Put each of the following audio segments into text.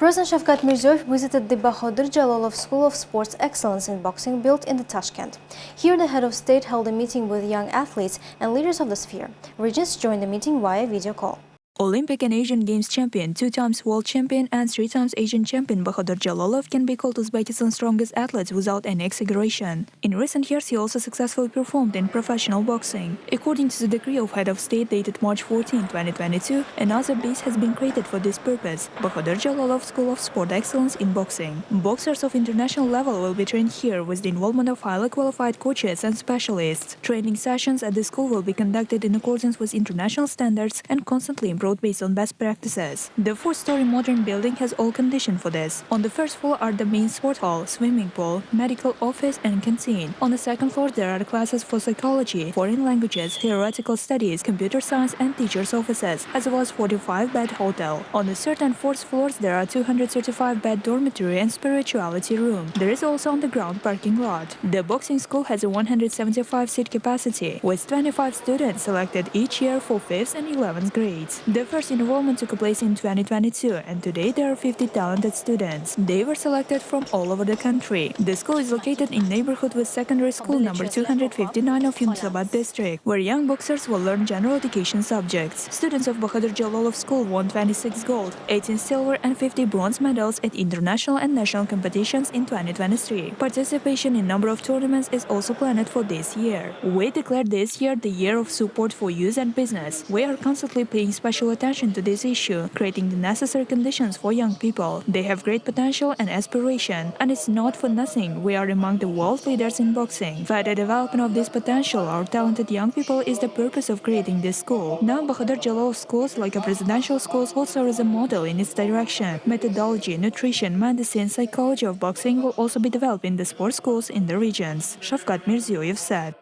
President Shavkat Mirziyoyev visited the Bahadur Jalolov School of Sports Excellence in Boxing built in the Tashkent. Here the head of state held a meeting with young athletes and leaders of the sphere. Regents joined the meeting via video call. Olympic and Asian Games champion, 2 times world champion and 3 times Asian champion Bahadur Jalolov can be called Uzbekistan's strongest athletes without any exaggeration. In recent years, he also successfully performed in professional boxing. According to the decree of Head of State dated March 14, 2022, another base has been created for this purpose, Bahadur Jalolov School of Sport Excellence in Boxing. Boxers of international level will be trained here with the involvement of highly qualified coaches and specialists. Training sessions at the school will be conducted in accordance with international standards and constantly improved based on best practices. The 4-story modern building has all conditions for this. On the first floor are the main sport hall, swimming pool, medical office and canteen. On the second floor there are classes for psychology, foreign languages, theoretical studies, computer science and teachers' offices, as well as 45-bed hotel. On the third and fourth floors there are 235-bed dormitory and spirituality room. There is also underground parking lot. The boxing school has a 175-seat capacity, with 25 students selected each year for 5th and 11th grades. The first enrollment took place in 2022, and today there are 50 talented students. They were selected from all over the country. The school is located in neighborhood with secondary school number 259 of Yunusobod district, where young boxers will learn general education subjects. Students of Bahadur Jalolov School won 26 gold, 18 silver and 50 bronze medals at international and national competitions in 2023. Participation in number of tournaments is also planned for this year. We declared this year the year of support for youth and business. We are constantly paying special attention to this issue, creating the necessary conditions for young people. They have great potential and aspiration, and it's not for nothing we are among the world leaders in boxing. Further development of this potential, our talented young people, is the purpose of creating this school. Now Bahadur Jalolov schools, like a presidential schools, will serve as a model in its direction. Methodology, nutrition, medicine, psychology of boxing will also be developed in the sports schools in the regions, Shavkat Mirziyoyev said.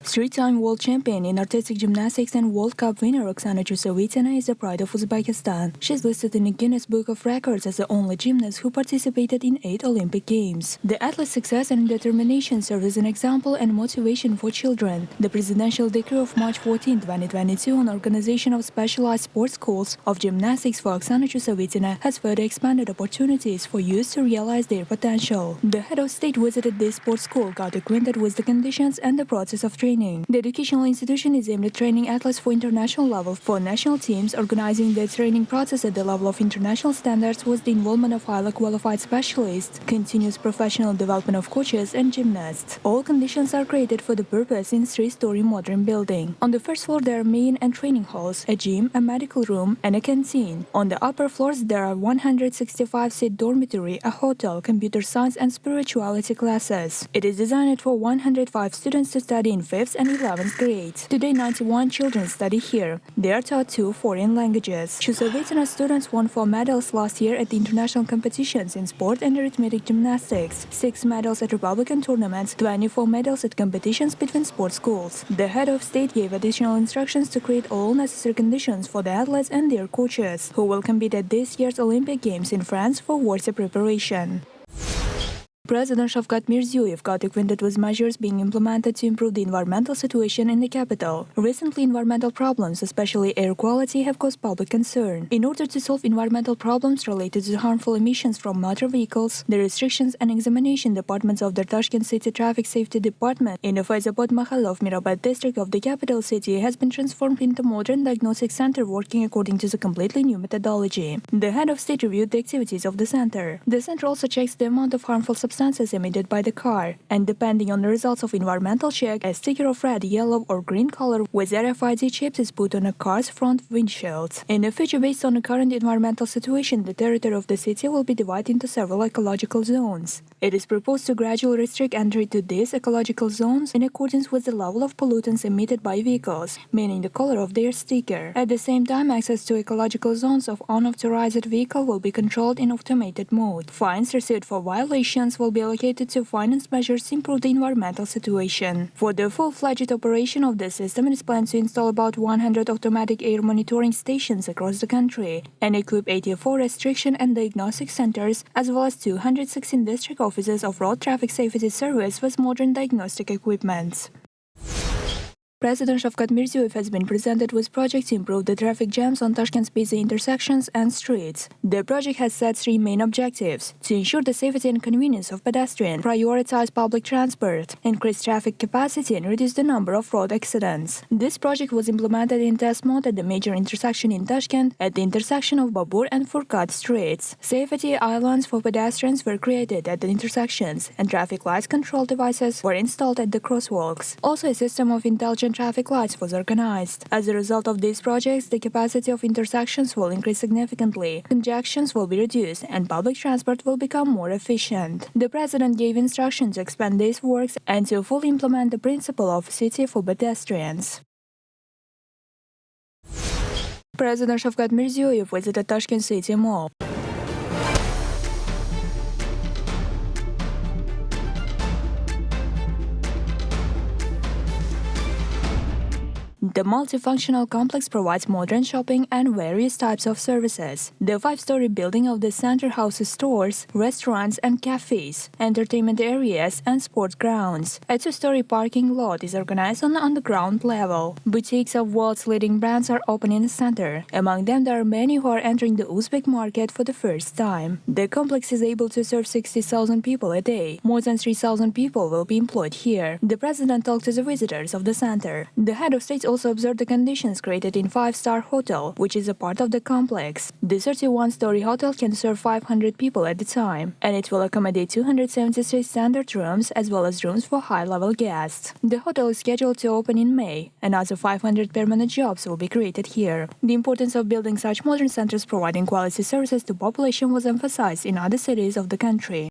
3-time world champion in artistic gymnastics and World Cup winner OKSANA CHUSOVITINA is the pride of Uzbekistan. She is listed in the Guinness Book of Records as the only gymnast who participated in 8 Olympic Games. The athlete's success and determination serve as an example and motivation for children. The presidential decree of March 14, 2022 on organization of specialized sports schools of gymnastics for OKSANA CHUSOVITINA has further expanded opportunities for youth to realize their potential. The head of state visited this sports school, got acquainted with the conditions and the process of training. The educational institution is aimed at training athletes for international level for national teams, organizing the training process at the level of international standards with the involvement of highly qualified specialists, continuous professional development of coaches and gymnasts. All conditions are created for the purpose in 3-story modern building. On the first floor there are main and training halls, a gym, a medical room and a canteen. On the upper floors there are 165-seat dormitory, a hotel, computer science and spirituality classes. It is designed for 105 students to study in 5th and 11th grades. Today 91 children study here. They are taught 2 foreign languages. CHUSOVITINA students won 4 medals last year at the international competitions in sport and arithmetic gymnastics, 6 medals at Republican tournaments, 24 medals at competitions between sports schools. The head of state gave additional instructions to create all necessary conditions for the athletes and their coaches, who will compete at this year's Olympic Games in France for worthy preparation. President Shavkat Mirziyoyev got acquainted with measures being implemented to improve the environmental situation in the capital. Recently, environmental problems, especially air quality, have caused public concern. In order to solve environmental problems related to harmful emissions from motor vehicles, the restrictions and examination departments of the Tashkent City Traffic Safety Department in the Faizabad Mahalla of Mirabad district of the capital city has been transformed into a modern diagnostic center working according to the completely new methodology. The head of state reviewed the activities of the center. The center also checks the amount of harmful substances emitted by the car, and depending on the results of environmental check, a sticker of red, yellow or green color with RFID chips is put on a car's front windshields. In the future, based on the current environmental situation, the territory of the city will be divided into several ecological zones. It is proposed to gradually restrict entry to these ecological zones in accordance with the level of pollutants emitted by vehicles, meaning the color of their sticker. At the same time, access to ecological zones of unauthorized vehicle will be controlled in automated mode. Fines received for violations will be allocated to finance measures to improve the environmental situation. For the full-fledged operation of the system, it is planned to install about 100 automatic air monitoring stations across the country and equip 84 restriction and diagnostic centers, as well as 216 district offices of road traffic safety service with modern diagnostic equipment. President Shavkat Mirziyoyev has been presented with projects to improve the traffic jams on Tashkent's busy intersections and streets. The project has set three main objectives: to ensure the safety and convenience of pedestrians, prioritize public transport, increase traffic capacity, and reduce the number of road accidents. This project was implemented in test mode at the major intersection in Tashkent at the intersection of Babur and Furqat streets. Safety islands for pedestrians were created at the intersections, and traffic light control devices were installed at the crosswalks. Also, a system of intelligent traffic lights was organized. As a result of these projects, the capacity of intersections will increase significantly, congestions will be reduced, and public transport will become more efficient. The president gave instructions to expand these works and to fully implement the principle of city for pedestrians. President Shavkat Mirziyoyev visited Tashkent City Mall. The multifunctional complex provides modern shopping and various types of services. The five-story building of the center houses stores, restaurants and cafes, entertainment areas and sports grounds. A two-story parking lot is organized on the ground level. Boutiques of world's leading brands are open in the center. Among them, there are many who are entering the Uzbek market for the first time. The complex is able to serve 60,000 people a day. More than 3,000 people will be employed here. The president talked to the visitors of the center. The head of state also observed the conditions created in five-star hotel, which is a part of the complex. The 31-story hotel can serve 500 people at a time, and it will accommodate 273 standard rooms as well as rooms for high-level guests. The hotel is scheduled to open in May. Another 500 permanent jobs will be created here. The importance of building such modern centers providing quality services to population was emphasized in other cities of the country.